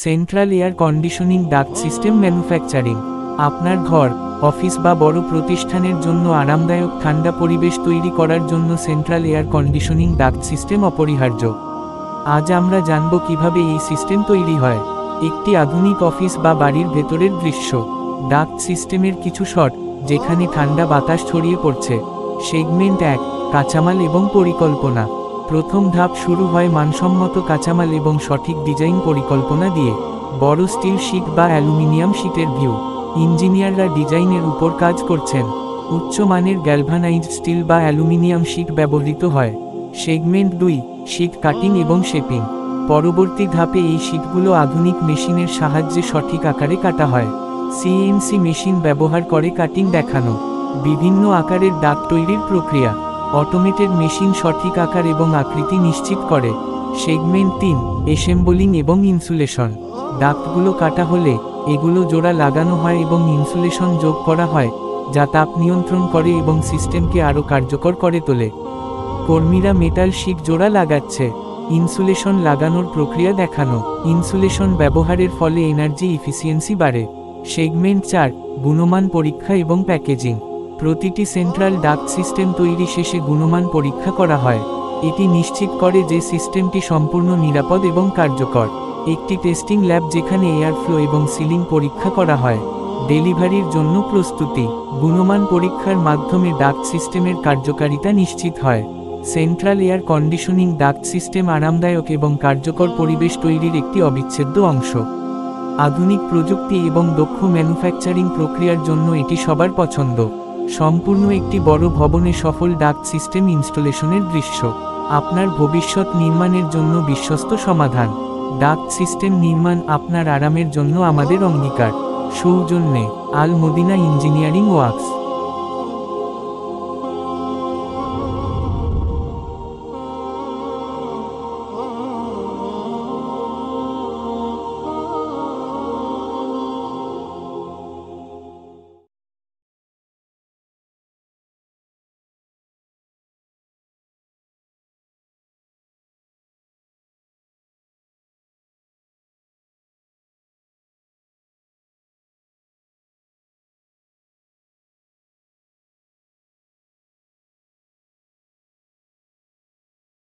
Central air conditioning duct system manufacturing. আপনার ঘর, office বা বড় প্রতিষ্ঠানের জন্য আরামদায়ক ঠান্ডা পরিবেশ তৈরি করার জন্য central air conditioning duct system অপরিহার্য। আজ আমরা জানব কিভাবে এই সিস্টেম তৈরি হয়। একটি আধুনিক অফিস বা বাড়ির ভেতরের দৃশ্য। ডাক্ট সিস্টেমের কিছু শট যেখানে ঠান্ডা বাতাস ছড়িয়ে পড়ছে। সেগমেন্ট 1, কাঁচামাল এবং পরিকল্পনা। প্রথম ধাপ শুরু হয় মানসম্মত কাঁচামাল এবং সঠিক ডিজাইন পরিকল্পনা দিয়ে। বড় স্টিল শীট বা অ্যালুমিনিয়াম শীটের ভিউ। ইঞ্জিনিয়াররা ডিজাইনের উপর কাজ করছেন। উচ্চমানের গ্যালভানাইজড স্টিল বা অ্যালুমিনিয়াম শীট ব্যবহৃত হয়। সেগমেন্ট 2, শীট কাটিং এবং শেপিং। পরবর্তী ধাপে এই শীটগুলো আধুনিক মেশিনের সাহায্যে সঠিক আকারে কাটা হয়। সিএনসি মেশিন ব্যবহার করে কাটিং দেখানো। বিভিন্ন আকারের ডাক্ট তৈরির প্রক্রিয়া। অটোমেটেড মেশিন সঠিক আকার এবং আকৃতি নিশ্চিত করে। সেগমেন্ট 3, অ্যাসেম্বলিং এবং ইনসুলেশন। ডাক্টগুলো কাটা হলে এগুলো জোড়া লাগানো হয় এবং ইনসুলেশন যোগ করা হয়, যা তাপ নিয়ন্ত্রণ করে এবং সিস্টেমকে আরও কার্যকর করে তোলে। কর্মীরা মেটাল শীট জোড়া লাগাচ্ছে। ইনসুলেশন লাগানোর প্রক্রিয়া দেখানো। ইনসুলেশন ব্যবহারের ফলে এনার্জি এফিসিয়েন্সি বাড়ে। সেগমেন্ট 4, গুণমান পরীক্ষা এবং প্যাকেজিং। প্রতিটি সেন্ট্রাল ডাক্ট সিস্টেম তৈরি শেষে গুণমান পরীক্ষা করা হয়। এটি নিশ্চিত করে যে সিস্টেমটি সম্পূর্ণ নিরাপদ এবং কার্যকর। একটি টেস্টিং ল্যাব যেখানে এয়ারফ্লো এবং সিলিং পরীক্ষা করা হয়। ডেলিভারির জন্য প্রস্তুতি। গুণমান পরীক্ষার মাধ্যমে ডাক্ট সিস্টেমের কার্যকারিতা নিশ্চিত হয়। Central air conditioning duct system আরামদায়ক এবং কার্যকর পরিবেশ তৈরির একটি অবিচ্ছেদ্য অংশ। আধুনিক প্রযুক্তি এবং দক্ষ ম্যানুফ্যাকচারিং প্রক্রিয়ার জন্য এটি সবার পছন্দ। সম্পূর্ণ একটি বড় ভবনে সফল ডাক্ট সিস্টেম ইনস্টলেশনের দৃশ্য। আপনার ভবিষ্যৎ নির্মাণের জন্য বিশ্বস্ত সমাধান। ডাক্ট সিস্টেম নির্মাণ আপনার আরামের জন্য আমাদের অঙ্গীকার। সৌজন্যে আল মদিনা ইঞ্জিনিয়ারিং ওয়ার্কস।